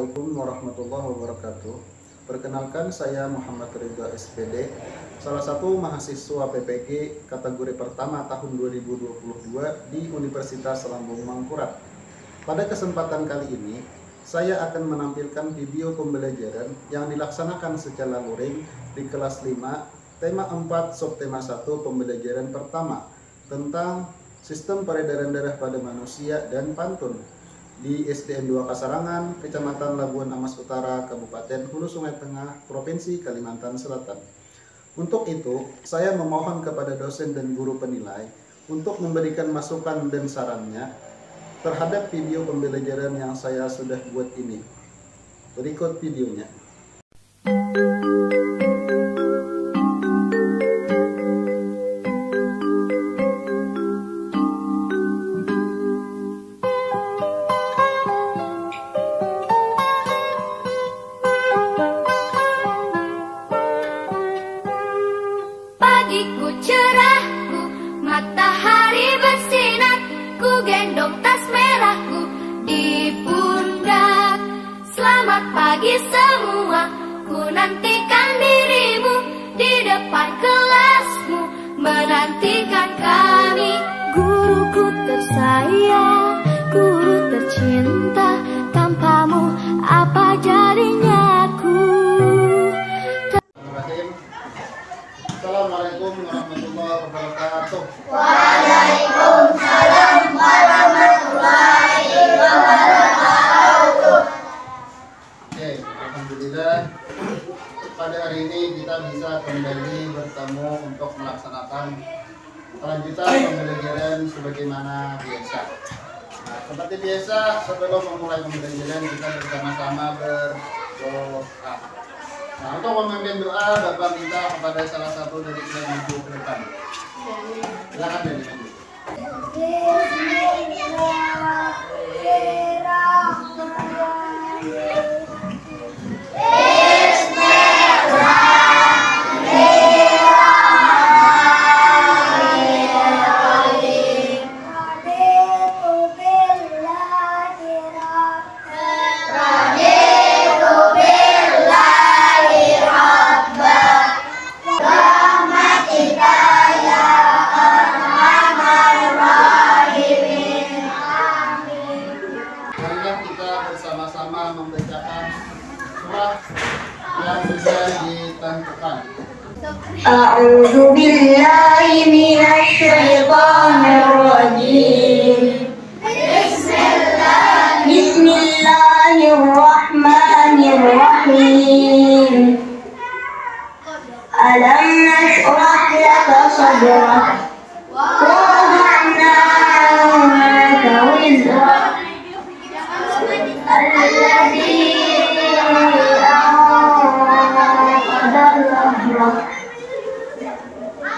Assalamualaikum warahmatullahi wabarakatuh. Perkenalkan, saya Muhammad Ridha SPD, salah satu mahasiswa PPG kategori pertama tahun 2022 di Universitas Lambung Mangkurat. Pada kesempatan kali ini, saya akan menampilkan video pembelajaran yang dilaksanakan secara luring di kelas 5, tema 4, subtema 1, pembelajaran pertama tentang sistem peredaran darah pada manusia dan pantun di SDN 2 Kasarangan, Kecamatan Labuan Amas Utara, Kabupaten Hulu Sungai Tengah, Provinsi Kalimantan Selatan. Untuk itu, saya memohon kepada dosen dan guru penilai untuk memberikan masukan dan sarannya terhadap video pembelajaran yang saya sudah buat ini. Berikut videonya. Pagiku cerahku, matahari bersinar, ku gendong tas merahku di pundak. Selamat pagi semua, ku nantikan dirimu di depan kelasmu, menantikan kami. Guruku tersayang, guru tercinta, tanpamu apa jadinya aku. Assalamualaikum warahmatullahi wabarakatuh. Waalaikumsalam warahmatullahi wabarakatuh. Oke, alhamdulillah pada hari ini kita bisa kembali bertemu untuk melaksanakan kelanjutan pembelajaran sebagaimana biasa. Nah, seperti biasa, sebelum memulai pembelajaran kita bersama-sama berdoa. Nah, untuk memimpin doa, Bapak minta kepada salah satu dari kalian maju ke depan. Silakan dari maju. Bersama-sama membacakan surah yang sudah ditentukan. A'udzu billahi minasy syaithanir rajim. Bismillahirrahmanirrahim. Alam nashrah laka sadrak wa wada'na 'anka wizrak alladzi anqadha dhahrak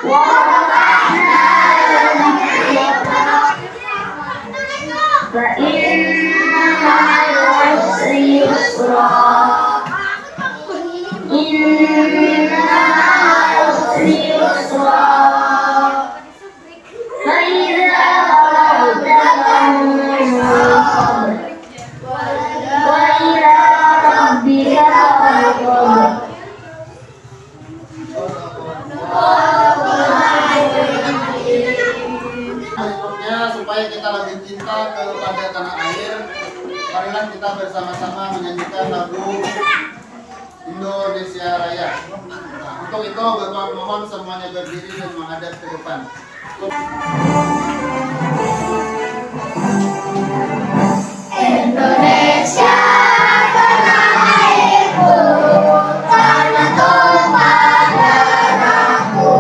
wa rafa'na laka fa inna ma'al usri yusra inna ma'al usri yusra fa idza faragta fansab wa ila rabbika farghab. Berikutnya, supaya kita lebih cinta kepada tanah air, marilah kita bersama-sama menyanyikan lagu Indonesia Raya. Nah, untuk itu Bapak mohon semuanya berdiri dan menghadap ke depan. Indonesia tanah airku, tanah tumpah darahku.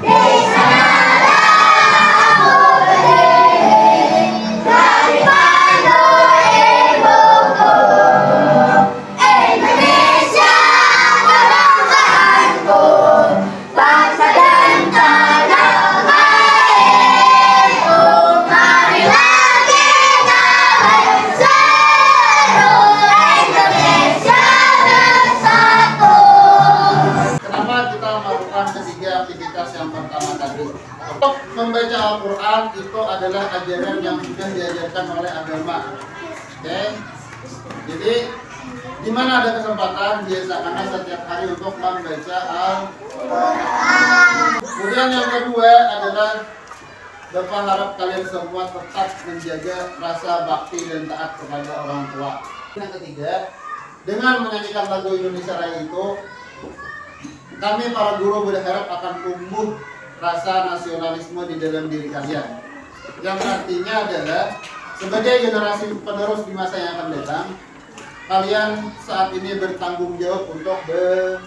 Di sanalah aku berdiri, dari pandu ibuku. Indonesia kebanggaanku, bangsa dan tanah airku. Marilah kita berseru, Indonesia bersatu. Kenapa kita melakukan ketiga aktivitas yang pertama tadi? Untuk membaca Al-Quran itu adalah ajaran yang sudah diajarkan oleh agama. Oke? Jadi di mana ada kesempatan biasakanlah setiap hari untuk membaca Al-Quran. Kemudian yang kedua adalah Bapak harap kalian semua tetap menjaga rasa bakti dan taat kepada orang tua. Yang ketiga, dengan menyanyikan lagu Indonesia Raya itu, kami para guru berharap akan tumbuh rasa nasionalisme di dalam diri kalian. Yang artinya adalah sebagai generasi penerus di masa yang akan datang, kalian saat ini bertanggung jawab untuk belajar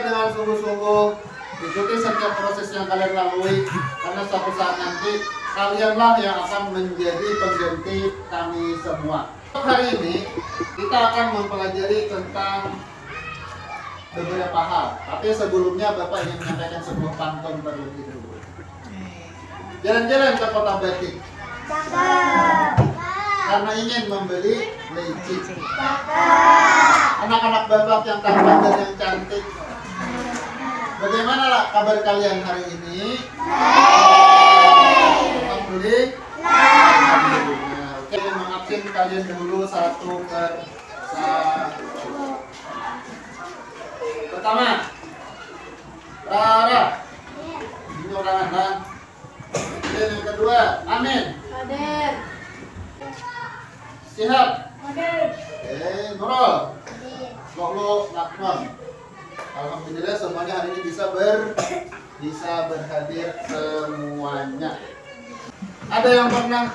dengan sungguh-sungguh, ikuti setiap proses yang kalian lalui, karena suatu saat nanti kalianlah yang akan menjadi pengganti kami semua. Untuk hari ini kita akan mempelajari tentang beberapa hal, tapi sebelumnya Bapak ingin menyampaikan sebuah pantun terlebih dahulu. Jalan-jalan ke kota Batik karena ingin membeli leci. Anak-anak Bapak yang tampan dan yang cantik, bagaimana lah kabar kalian hari ini? Alhamdulillah. Oke, mengabsen kalian dulu satu persatu. Pertama, Rara. Ini orang-orang. Dan yang kedua, Amin. Hadir. Sihab. Hadir. Nurul. Koklo, Nakmon. Alhamdulillah semuanya hari ini bisa berhadir semuanya. Ada yang pernah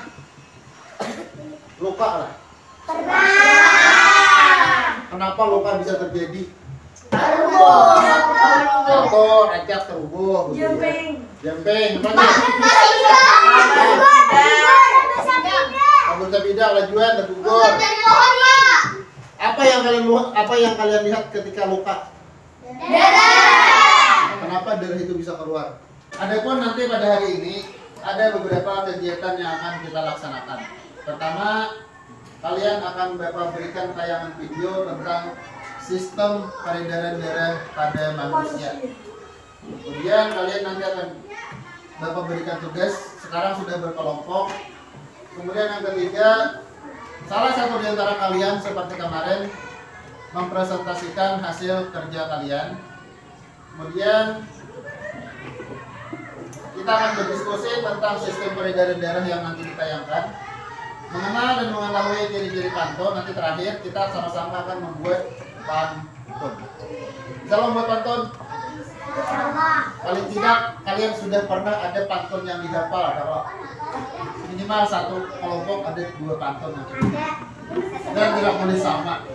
luka lah? Pernah. Kenapa luka bisa terjadi? Jatuh, acak, terubuh. Jumping. Jumping. Kabur terpidak, lajuan, tergugur. Apa yang kalian lihat ketika luka? Kenapa darah itu bisa keluar? Adapun nanti pada hari ini ada beberapa kegiatan yang akan kita laksanakan. Pertama, kalian akan Bapak berikan tayangan video tentang sistem peredaran darah pada manusia. Kemudian kalian nanti akan Bapak berikan tugas, sekarang sudah berkelompok. Kemudian yang ketiga, salah satu di antara kalian seperti kemarin mempresentasikan hasil kerja kalian. Kemudian kita akan berdiskusi tentang sistem peredaran darah yang nanti ditayangkan, mengenal dan mengetahui ciri-ciri pantun. Nanti terakhir kita sama-sama akan membuat pantun. Bisa membuat pantun? Paling tidak kalian sudah pernah ada pantun yang dihafal. Kalau minimal satu kelompok ada 2 pantun dan tidak boleh sama.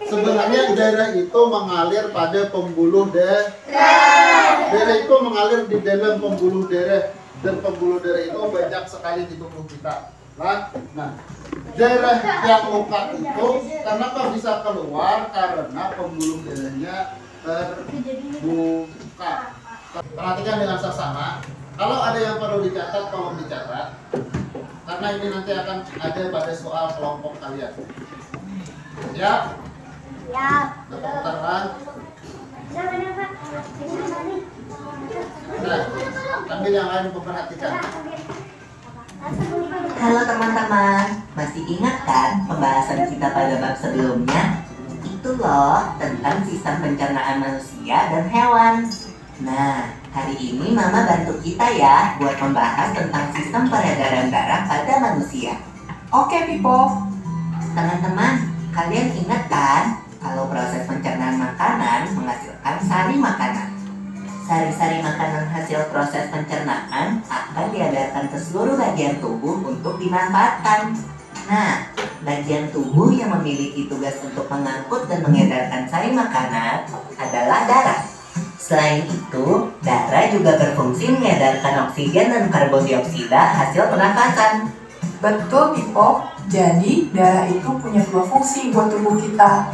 Sebenarnya darah itu mengalir pada pembuluh darah. Darah itu mengalir di dalam pembuluh darah, dan pembuluh darah itu banyak sekali di tubuh kita. Nah, darah yang luka itu kenapa bisa keluar? Karena pembuluh darahnya terbuka. Perhatikan dengan seksama. Kalau ada yang perlu dicatat, tolong dicatat, karena ini nanti akan ada pada soal kelompok kalian. Ya? Ya. Putaran. Nah, ambil yang lain memperhatikan. Halo teman-teman, masih ingat kan pembahasan kita pada bab sebelumnya? Itu loh, tentang sistem pencernaan manusia dan hewan. Nah, hari ini Mama bantu kita ya buat membahas tentang sistem peredaran darah pada manusia. Oke, Pipo. Teman-teman, kalian ingat kan kalau proses pencernaan makanan menghasilkan sari makanan. Sari-sari makanan hasil proses pencernaan akan diedarkan ke seluruh bagian tubuh untuk dimanfaatkan. Nah, bagian tubuh yang memiliki tugas untuk mengangkut dan mengedarkan sari makanan adalah darah. Selain itu, darah juga berfungsi mengedarkan oksigen dan karbon dioksida hasil pernafasan. Betul, Pipo. Jadi, darah itu punya 2 fungsi buat tubuh kita.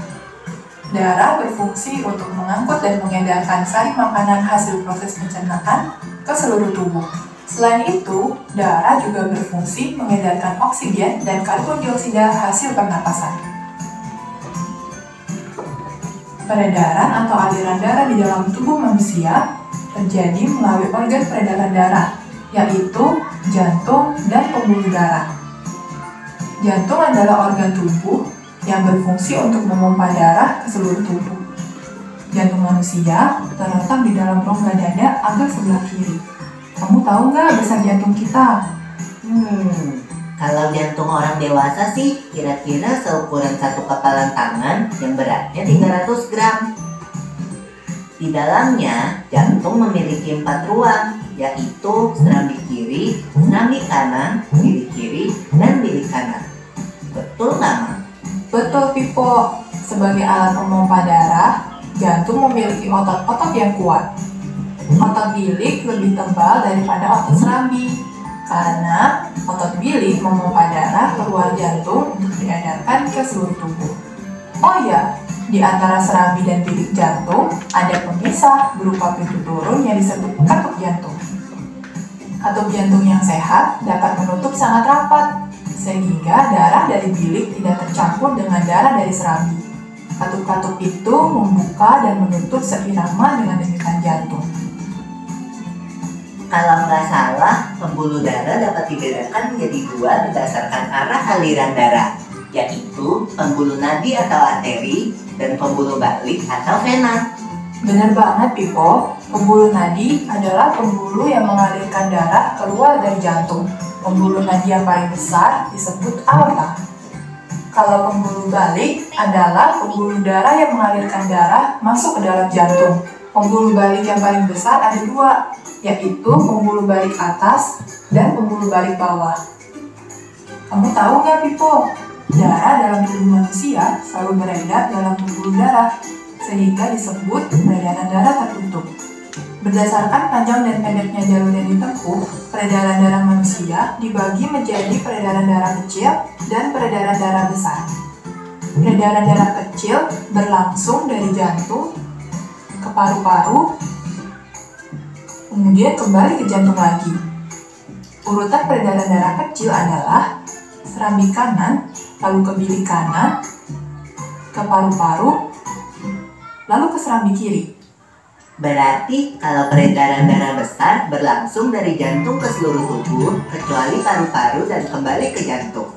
Darah berfungsi untuk mengangkut dan mengedarkan sari makanan hasil proses pencernaan ke seluruh tubuh. Selain itu, darah juga berfungsi mengedarkan oksigen dan karbon dioksida hasil pernapasan. Peredaran atau aliran darah di dalam tubuh manusia terjadi melalui organ peredaran darah, yaitu jantung dan pembuluh darah. Jantung adalah organ tubuh yang berfungsi untuk memompa darah ke seluruh tubuh. Jantung manusia terletak di dalam rongga dada agak sebelah kiri. Kamu tahu nggak besar jantung kita? Kalau jantung orang dewasa sih kira-kira seukuran satu kepalan tangan yang beratnya 300 gram. Di dalamnya, jantung memiliki 4 ruang, yaitu serambi kiri, serambi kanan, bilik kiri, dan bilik kanan. Betul nggak, Ma? Betul, Pipo. Sebagai alat pemompa darah, jantung memiliki otot-otot yang kuat. Otot bilik lebih tebal daripada otot serambi, karena otot bilik memompa darah keluar jantung untuk diedarkan ke seluruh tubuh. Oh ya, di antara serambi dan bilik jantung ada pemisah berupa pintu turun yang disebut katup jantung. Katup jantung yang sehat dapat menutup sangat rapat, sehingga darah dari bilik tidak tercampur dengan darah dari serambi. Katup-katup itu membuka dan menutup seirama dengan denyutan jantung. Kalau nggak salah, pembuluh darah dapat dibedakan menjadi 2 berdasarkan arah aliran darah, yaitu pembuluh nadi atau arteri dan pembuluh balik atau vena. Benar banget, Pipo. Pembuluh nadi adalah pembuluh yang mengalirkan darah keluar dari jantung. Pembuluh nadi yang paling besar disebut aorta. Kalau pembuluh balik adalah pembuluh darah yang mengalirkan darah masuk ke dalam jantung. Pembuluh balik yang paling besar ada 2, yaitu pembuluh balik atas dan pembuluh balik bawah. Kamu tahu nggak, Pipo? Darah dalam tubuh manusia selalu beredar dalam pembuluh darah, sehingga disebut peredaran darah tertutup. Berdasarkan panjang dan pendeknya jalur yang ditempuh, peredaran darah manusia dibagi menjadi peredaran darah kecil dan peredaran darah besar. Peredaran darah kecil berlangsung dari jantung ke paru-paru, kemudian kembali ke jantung lagi. Urutan peredaran darah kecil adalah serambi kanan, lalu ke bilik kanan, ke paru-paru, lalu ke serambi kiri. Berarti kalau peredaran darah besar berlangsung dari jantung ke seluruh tubuh, kecuali paru-paru dan kembali ke jantung.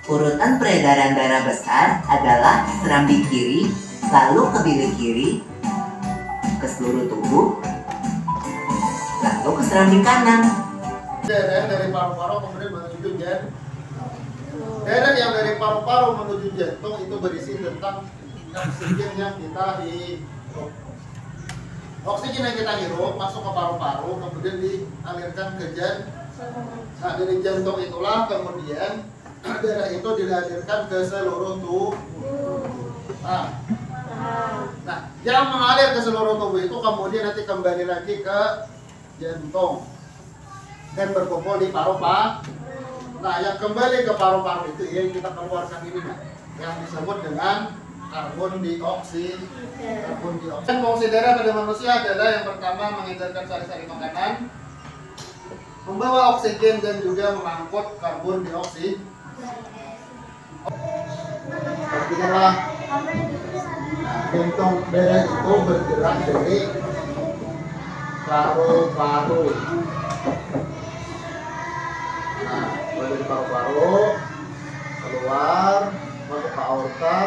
Urutan peredaran darah besar adalah serambi kiri, lalu ke bilik kiri, ke seluruh tubuh, lalu ke serambi kanan. Daerah dari paru-paru kemudian menuju jantung. Daerah yang dari paru-paru menuju jantung itu berisi tentang oksigen yang kita hirup. Oksigen yang kita hirup masuk ke paru-paru, kemudian dialirkan ke jantung. Nah, dari jantung itulah kemudian darah itu dialirkan ke seluruh tubuh. Nah, yang mengalir ke seluruh tubuh itu kemudian nanti kembali lagi ke jantung dan berkumpul di paru-paru. Nah, yang kembali ke paru-paru itu yang kita keluarkan ini, nah, yang disebut dengan karbon dioksida. Fungsi darah pada manusia adalah yang pertama mengedarkan sari-sari makanan, membawa oksigen dan juga mengangkut karbon dioksida. Perhatikanlah, jantung darah itu bergerak dari paru-paru. Nah, dari paru-paru keluar, masuk ke aorta,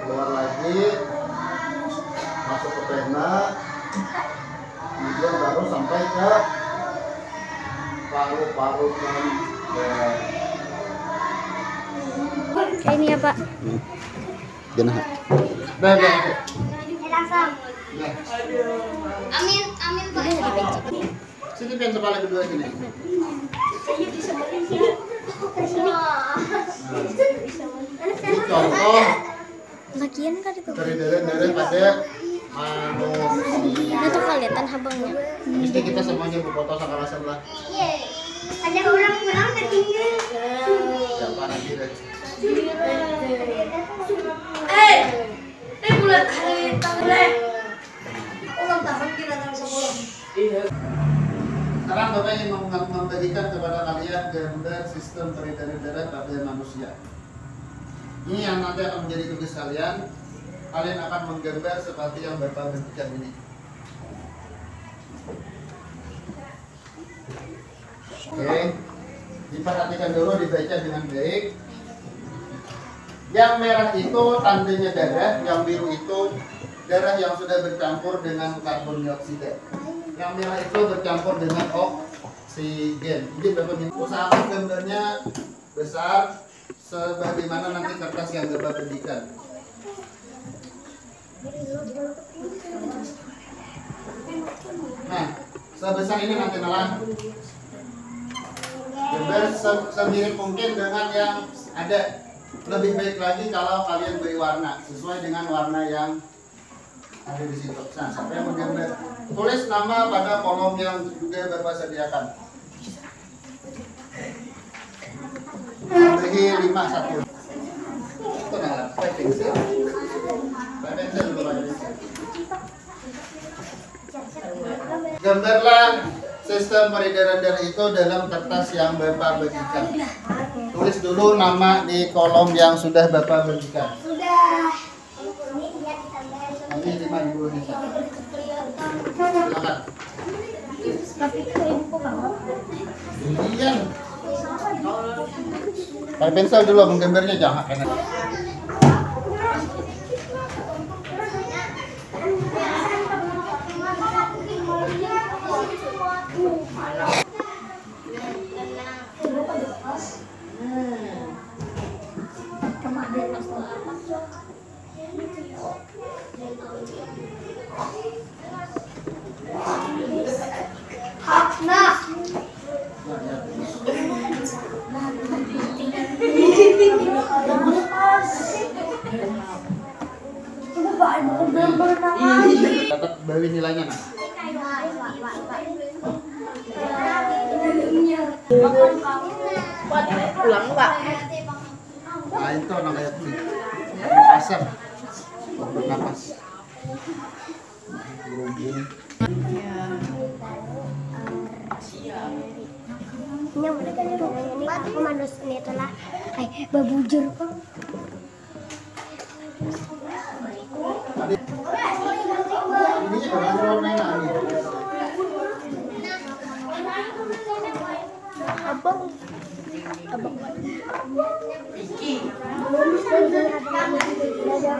keluar lagi, masuk ke vena, kemudian baru sampai ke paru-paru dan Ini ya Pak. jenah. Baik. Amin, amin Pak. Sini pian kepala berdua sini. Ini contoh Lagian kan itu. dari darah pada manusia. Itu tuh kelihatan habangnya. Mesti kita semuanya berfoto sakarasan lah. Ada orang bilang ketinggian. Siapa nanti deh. Bulan hari tanggal ulang tahun kita tanggal 10. Sekarang Bapak ingin membagikan kepada kalian gambar sistem peredaran darah pada manusia. Ini yang nanti akan menjadi tugas kalian. Kalian akan menggambar seperti yang Bapak bagikan ini. Oke, diperhatikan dulu, dibaca dengan baik. Yang merah itu tandanya darah, yang biru itu darah yang sudah bercampur dengan karbon dioksida. Yang merah itu bercampur dengan oksigen. Jadi Bapak usahakan gambarnya besar sebagaimana nanti kertas yang Bapak berikan. Nah, sebesar ini nanti nalar. Gambar semirip mungkin dengan yang ada. Lebih baik lagi kalau kalian beri warna sesuai dengan warna yang ada di situ. Nah, siapa yang menggambar? Tulis nama pada kolom yang juga Bapak sediakan. Beri 51. Itu nalar. Pakai pensil. Pakai pensil dulu, pakai pensil. Gambarlah sistem peredaran darah itu dalam kertas yang Bapak bagikan. Tulis dulu nama di kolom yang sudah Bapak bagikan. Sudah. Nanti terima dulu nih. Silakan. Kemudian pakai pensel dulu menggambarnya, jangan enak. Dapat bagi nilainya nah. Pulang Pak. Nah itu anak kayak kulit. Asam. Bernapas. Ini mereka ini aku manusia ini itulah babujur kok. Ini warna Abang.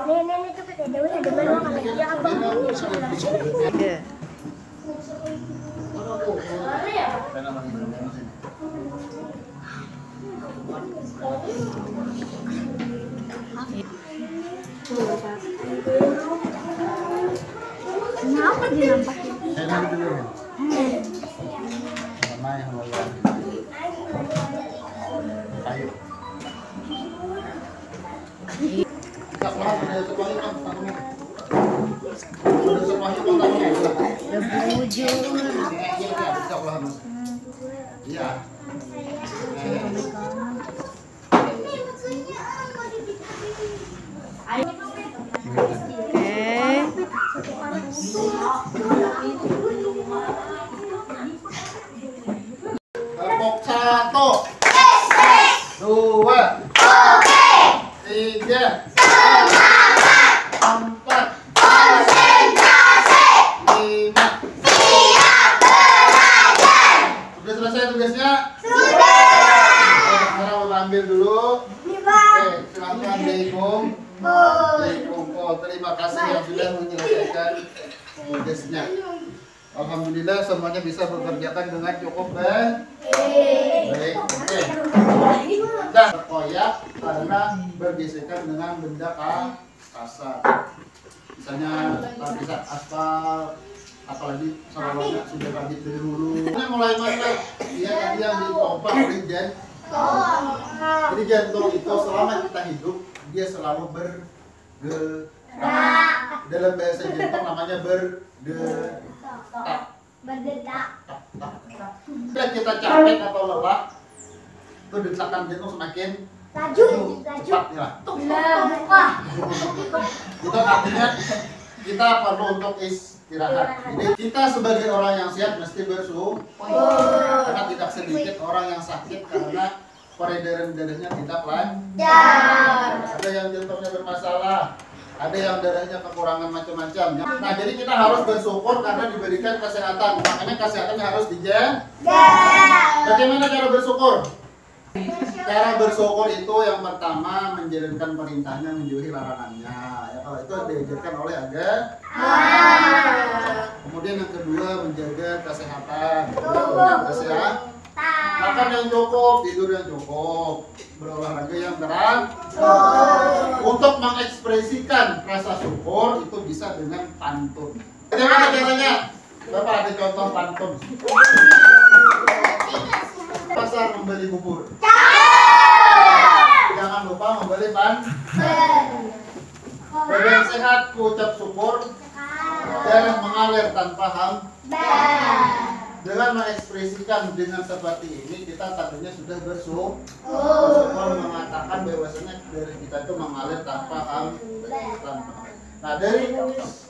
Nenek itu kita dewi ada mana kalau dia abang. Kenapa dinampakin? enak dulu. Warna yang lain. Kayu. Tak paham ada semuanya kan tangannya. Ada semuanya kan tangannya. Babujur. Bisa ulah Mas. Iya. Tepuk 1, 2, 3, 4, 5. Sudah selesai tugasnya? Sekarang Bapak ambil dulu. Oke, silakan dihukum. Oh, terima kasih yang sudah menyelesaikan tugasnya. Alhamdulillah semuanya bisa bekerjakan dengan cukup baik. Oke. Dan terkoyak karena bergesekan dengan benda kasar. Misalnya lapisan aspal, apalagi salonnya sudah kabit dari hulu. Ini mulai mana? Dia tadi yang dipompa oleh jantung. Jadi jantung itu selama kita hidup dia selalu bergerak. Dalam bahasa jantung namanya berdetak. Bila kita capek atau lelah, itu desakan jantung semakin Laju. cepat ya. Itu artinya kita perlu untuk istirahat. Jadi kita sebagai orang yang sehat mesti bersyukur. Karena tidak sedikit orang yang sakit karena peredaran darahnya tidak lancar. Ada yang jantungnya bermasalah, ada yang darahnya kekurangan macam-macam. Nah, jadi kita harus bersyukur karena diberikan kesehatan. Makanya kesehatannya harus dijaga. Bagaimana cara bersyukur? Cara bersyukur itu yang pertama menjalankan perintahnya, menjauhi larangannya. Ya, kalau itu diajarkan oleh agama. Kemudian yang kedua menjaga kesehatan. Kesehatan. Makan yang cukup, tidur yang cukup, berolahraga yang teratur. Untuk mengekspresikan rasa syukur itu bisa dengan pantun. Bagaimana caranya? Bapak ada contoh pantun. Pasar membeli bubur. Jangan lupa membeli pantun. Badan sehat, ucap syukur. Darah mengalir tanpa hambatan. Dengan mengekspresikan dengan seperti ini, kita tentunya sudah bersyukur. Mengatakan bahwasanya dari kita itu mengalir tanpa hambatan. Nah, dari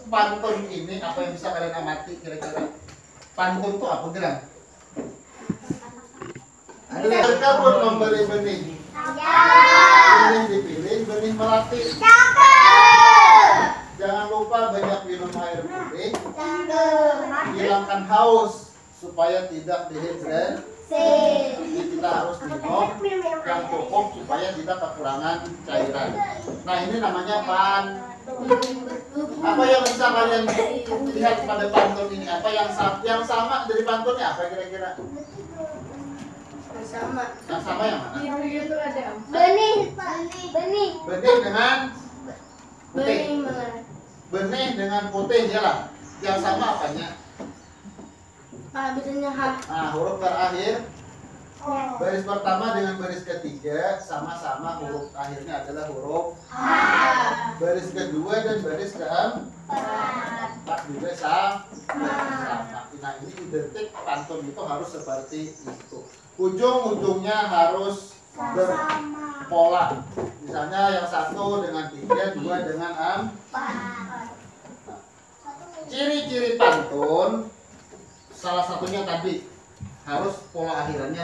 pantun ini apa yang bisa kalian amati kira-kira? Pantun itu apa kira? Berkebun membeli benih. Benih dipilih, benih melatih. Jangan lupa banyak minum air putih. Hilangkan haus supaya tidak dehidrasi. Kita harus minum yang cukup supaya tidak kekurangan cairan. Nah, ini namanya apa yang bisa kalian lihat pada pantun ini? Apa yang sama dari pantunnya apa kira-kira? Yang sama yang mana? Benih. Benih dengan putih. Benih dengan putih ya lah. Yang sama apanya? Nah, huruf terakhir. Baris pertama dengan baris ketiga sama-sama huruf akhirnya adalah huruf A. Baris kedua dan baris keempat juga sama. Nah, ini identik pantun itu harus seperti itu. Ujung-ujungnya harus berpola. Misalnya yang satu dengan 3, 2 dengan 4. Ciri-ciri pantun salah satunya tadi harus pola akhirannya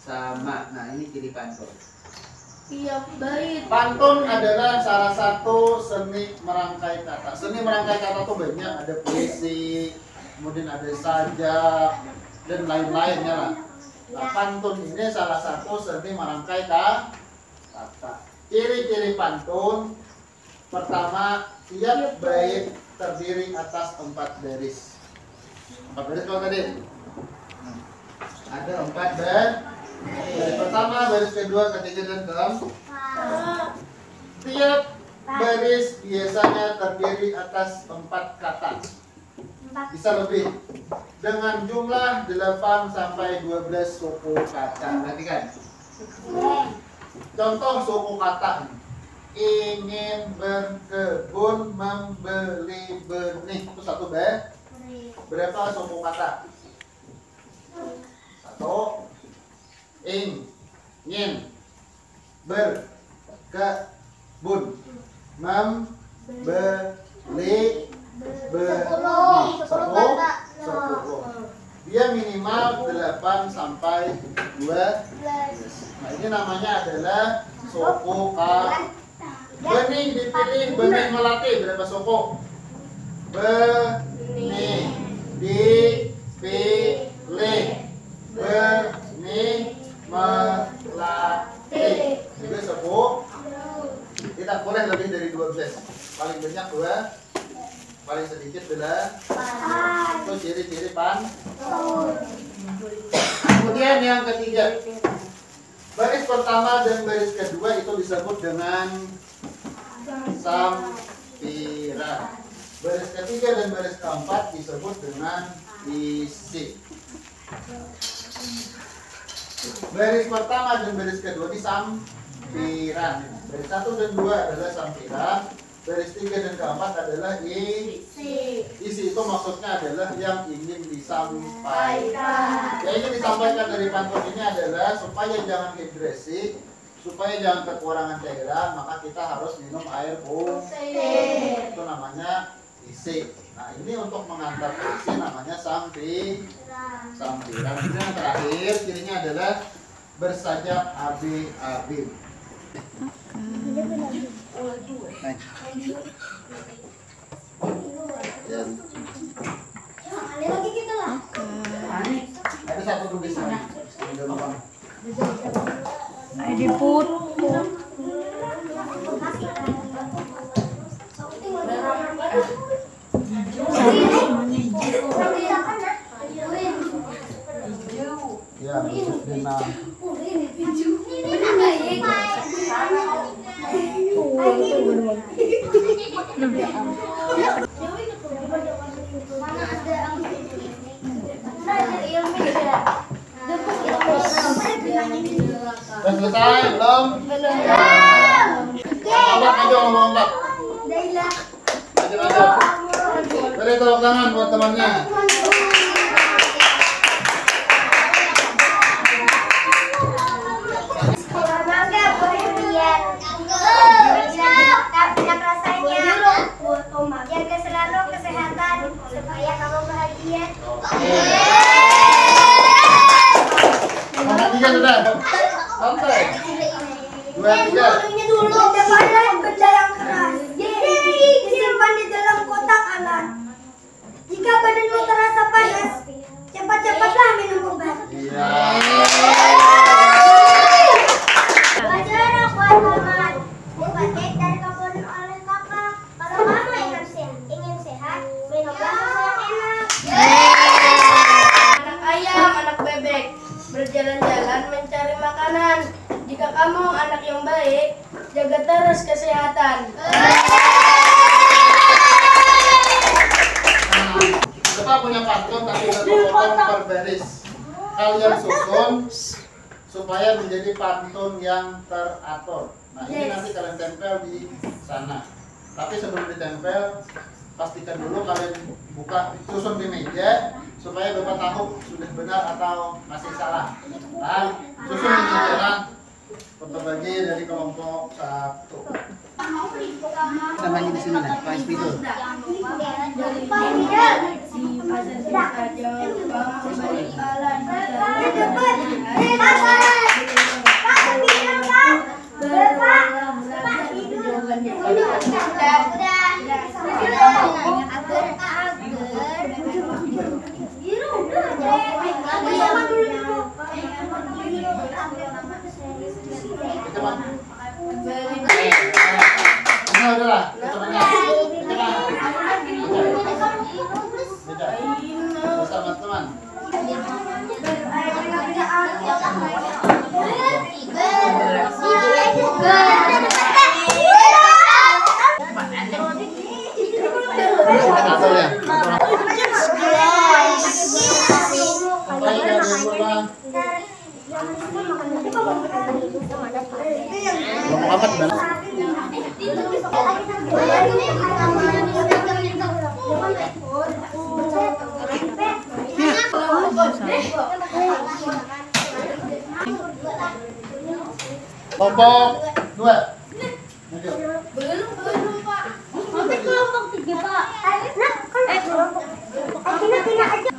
sama. Nah, ini ciri pantun. Iya, baik. Pantun adalah salah satu seni merangkai kata. Seni merangkai kata itu banyak, ada puisi, kemudian ada sajak dan lain-lainnya lah. Nah, pantun ini salah satu seni merangkai kata. Ciri-ciri pantun pertama, tiap bait terdiri atas 4 baris. 4 baris kalau tadi ada 4 baris pertama, baris kedua, ketiga dan keempat. Tiap baris biasanya terdiri atas 4 kata. Bisa lebih dengan jumlah 8 sampai 12 suku kata. Perhatikan. Contoh suku kata. Ingin berkebun, membeli benih. Itu satu baris. Berapa suku kata? 1. Ingin berkebun, membeli benih. 10. Dia minimal 8 sampai 12. Nah, ini namanya adalah suku kata. Benih dipilih, benih melatih. Berapa suku? Benih dipilih, benih melatih. Juga suku. Tidak boleh lebih dari 12. Paling banyak 2, paling sedikit 8. Itu ciri-ciri pantun. Kemudian yang ketiga, baris pertama dan baris kedua itu disebut dengan sampiran. Baris ketiga dan baris keempat disebut dengan isi. Baris pertama dan baris kedua ini sampiran. Baris 1 dan 2 adalah sampiran. Baris 3 dan keempat adalah isi. Isi itu maksudnya adalah yang ingin disampaikan. Yang ingin disampaikan dari pantun ini adalah supaya jangan dehidrasi, supaya jangan kekurangan cairan, maka kita harus minum air putih. Itu namanya isi. Nah, ini untuk mengantar isi namanya sampiran. Ini yang terakhir, cirinya adalah bersajak abi-abi. Lagi kita lah. Ada satu tulisan. Diput. Ya, Dina. Udah selesai belum? Lompat aja, lompat. Maju, maju. Beri tepuk tangan buat temannya. Jaga selalu kesehatan supaya kamu bahagia. Nomor 3 sudah. Santai. 2, 3. Dulu depannya benda yang keras. Disimpan di dalam kotak alat. Jika badanmu terasa panas, cepat-cepatlah minum obat. Iya. Belajar buat Muhammad. Obat cake dari kebun oleh kakak. Kalau kamu ingin sehat, minumlah susu yang enak. Anak ayam, anak bebek, berjalan-jalan mencari makanan. Jika kamu anak yang baik, jaga terus kesehatan. Kita punya pantun tapi potong per baris. Kalian susun supaya menjadi pantun yang teratur. Nah, ini nanti kalian tempel di sana. Tapi sebelum ditempel, pastikan dulu kalian buka susun di meja supaya Bapak tahu sudah benar atau masih salah. Dan susun di meja terbagi dari kelompok 1. Namanya di sini nah, Pak Ispido. Udahlah, bersama teman. Kelompok 2. Belum Pak. Sampai kelompok 3 Pak. Tina aja.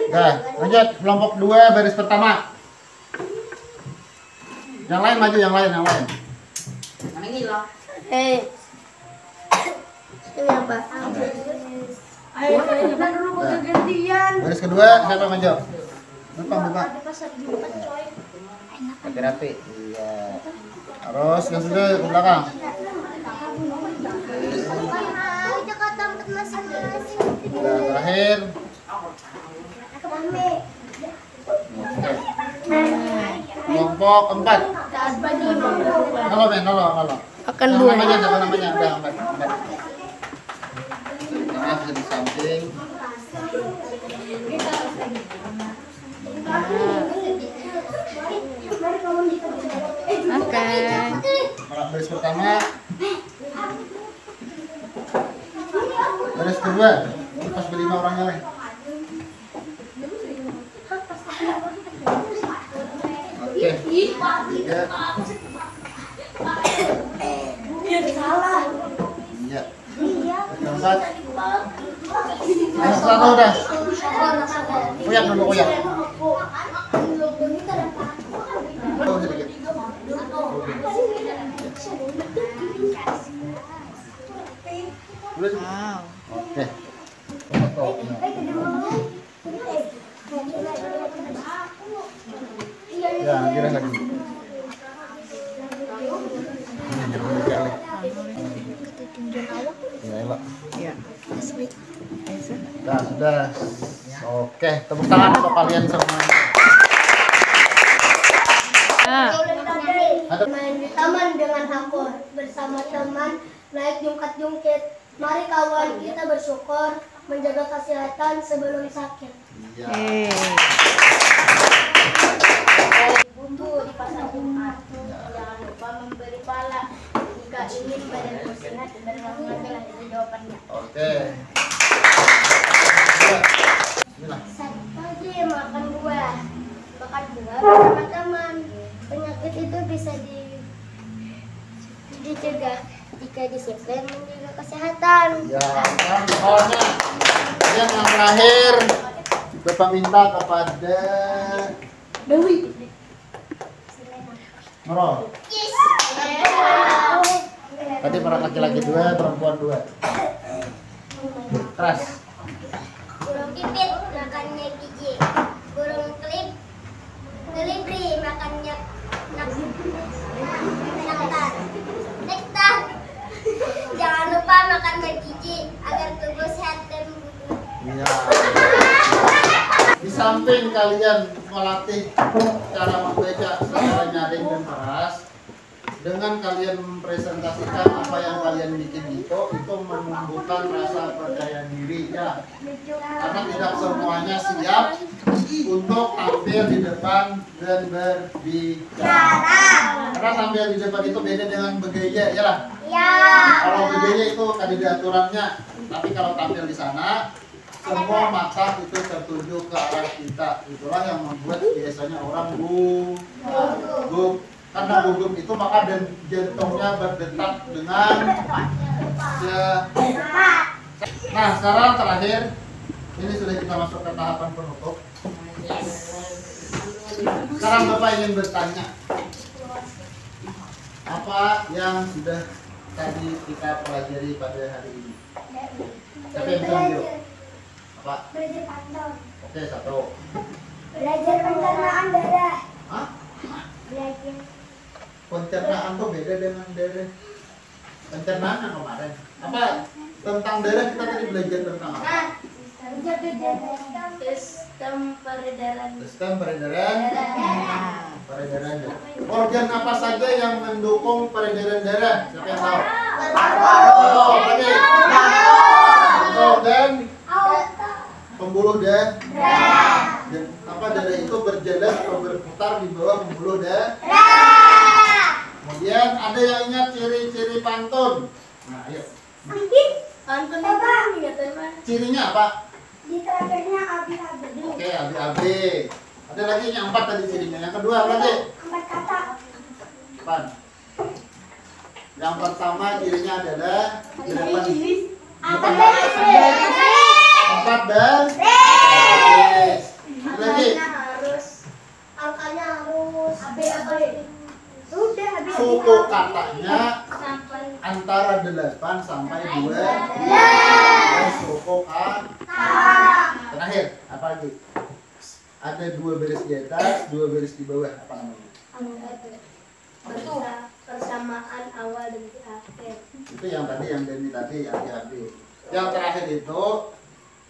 Nah, lanjut kelompok 2 baris pertama. Yang lain maju, yang lain. Ini apa? Ayo, kita dulu gantian. Baris kedua siapa maju? Bapak. Rapi. Iya. Terus yang sudah ke belakang. Nah, terakhir. Kelompok 4. Halo. Akan Yang dua. namanya? Udah 4. Nah, di samping. Oke. Baris pertama. Baris kedua. Pas berlima orangnya lagi. Oke. 3. Salah. Iya. Yang 4. Yang satu udah. Koyak dulu, koyak. Oh, sedikit. Wow. Oke. Foto. cerdas. Oke, tepuk tangan untuk kalian semuanya. Main di taman dengan hakor bersama teman naik jungkat-jungkit. Mari kawan kita bersyukur menjaga kesehatan sebelum sakit. Iya. Bumbu di pasar Jumat. Jangan lupa memberi pala jika ingin badanmu sehat dan mengambil itu jawabannya. Oke. Bismillah. Pagi makan buah. Makan buah bersama teman. Penyakit itu bisa dicegah jika disiplin menjaga kesehatan. Ya, kan soalnya kemudian yang terakhir Bapak minta kepada Dewi. Nurul. Tadi para laki-laki 2, perempuan 2. Keras. Burung pipit makannya gigi. Burung kelibri makannya nektar. Nektar. Jangan lupa makan bergizi agar tubuh sehat dan bulu. Iya. Di samping kalian melatih cara membaca secara nyaring dan keras, dengan kalian mempresentasikan apa yang kalian bikin itu menumbuhkan rasa percaya diri ya. Karena tidak semuanya siap untuk tampil di depan dan berbicara. Karena tampil di depan itu beda dengan bergaya ya lah. Ya. Kalau bergaya itu ada aturannya, tapi kalau tampil di sana semua mata itu tertuju ke arah kita. Itulah yang membuat biasanya orang gugup. Karena gugup itu maka jantungnya berdetak dengan cepat. Nah, sekarang terakhir ini sudah kita masuk ke tahapan penutup. Sekarang Bapak ingin bertanya, apa yang sudah tadi kita pelajari pada hari ini? Siapa yang bisa menjawab? Apa? Belajar pantau. Oke, 1. Belajar pencernaan darah. Hah? Belajar. Pencernaan tuh beda dengan darah. Pencernaan yang kemarin. Apa? Tentang darah kita tadi belajar tentang apa? Sistem peredaran. Sistem peredaran. Peredaran darah. Organ apa saja yang mendukung peredaran darah? Siapa yang tahu? Oh, lagi. Dan pembuluh darah. Dan apa darah itu berjalan atau berputar di bawah pembuluh darah. Kemudian ada yang ingat ciri-ciri pantun? Nah, ayo. Pantun itu ingat teman. Cirinya apa? Di terakhirnya abi-abi. Oke, abi-abi. Ada lagi yang 4 tadi cirinya. Yang kedua apa lagi? 4 kata. 4. Yang pertama cirinya adalah 8. 4 baris. Lagi. Angkanya harus abi-abi. Sudah abi. Suku katanya antara 8 sampai 12. Suku kata. Terakhir, apa lagi? Ada 2 baris di atas, 2 baris di bawah. Apa namanya? Persamaan awal dan akhir. Itu yang tadi, yang Deni tadi, abi-abi. Yang terakhir itu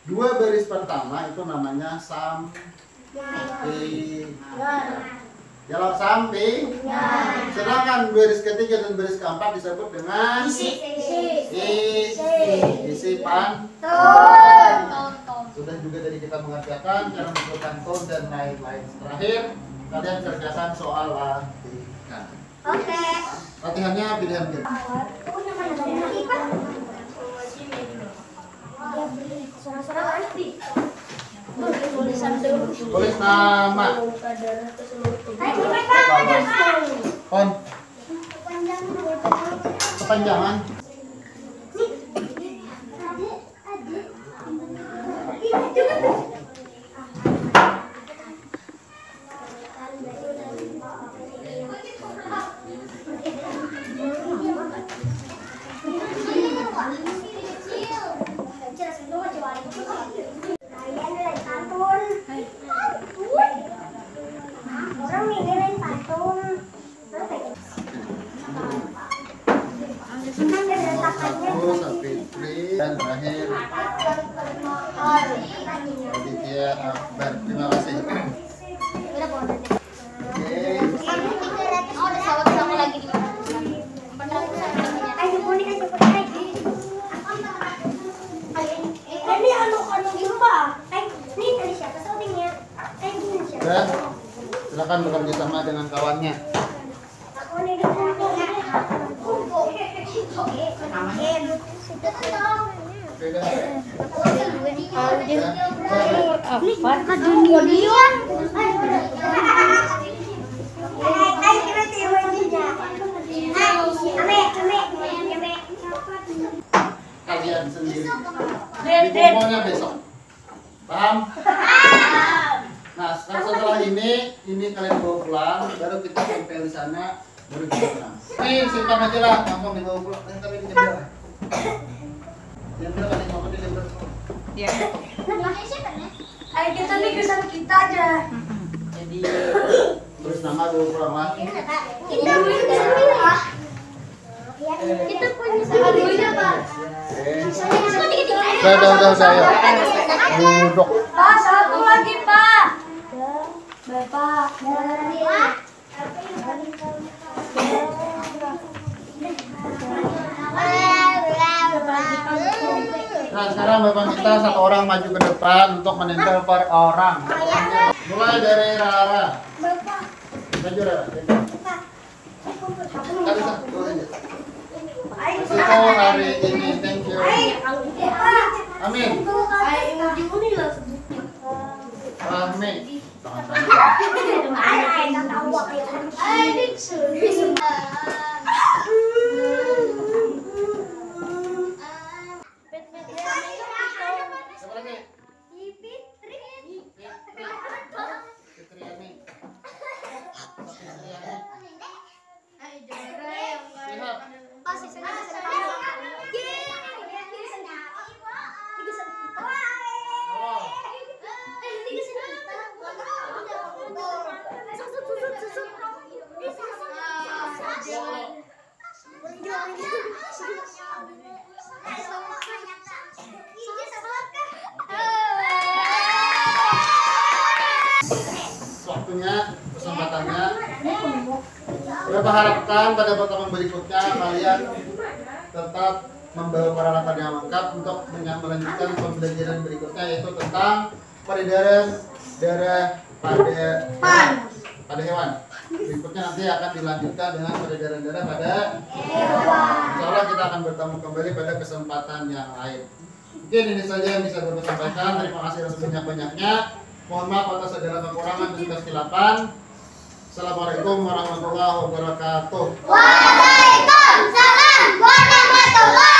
2 baris pertama itu namanya samping. Jalur samping. Sedangkan baris ketiga dan baris keempat disebut dengan isi pantun. Sudah juga tadi kita mengerjakan cara membuat pantun dan lain-lain. Terakhir, kalian kerjakan soal latihan. Oke. Latihannya pilihan game. Suara-suara pasti. Tulis nama. On. Kepanjangan. Orang mikirin patung. Satu, Sapitri. Dan terakhir Aditya Akbar. Terima kasih. Ya, silakan bekerja sama dengan kawannya. Kalian sendiri. Dikumpulnya besok. Paham? Nah, setelah ini kalian bawa pulang, baru kita tempel di sana, baru kita pulang. Nih, simpan aja lah, langsung dibawa pulang. Nanti di jam berapa? Jam berapa nih, ngomong di jam berapa? Iya. Ayo kita nih kesan kita aja. Jadi Terus nama bawa pulang lagi. Kita punya kesan. Kita punya kesan Pak. Udah ya. Duduk. Pak, satu lagi Pak. Bapak. Nah, sekarang Bapak minta satu orang maju ke depan untuk menempel per orang. Mulai dari Rara. Bapak. Maju Rara. Kali satu aja. Ayo. Itu hari ini, thank you. Amin. Amin. Siapa lagi? Fitriani. Lihat. Waktunya, kesempatannya. Bapak harapkan pada pertemuan berikutnya kalian tetap membawa peralatan yang lengkap untuk melanjutkan pembelajaran berikutnya, yaitu tentang peredaran darah pada hewan. Berikutnya nanti akan dilanjutkan dengan peredaran darah pada hewan. Insya Allah kita akan bertemu kembali pada kesempatan yang lain. Mungkin ini saja yang bisa Bapak sampaikan. Terima kasih sebanyak-banyaknya. Mohon maaf atas segala kekurangan dan kesilapan. Assalamualaikum warahmatullahi wabarakatuh. Waalaikumsalam warahmatullahi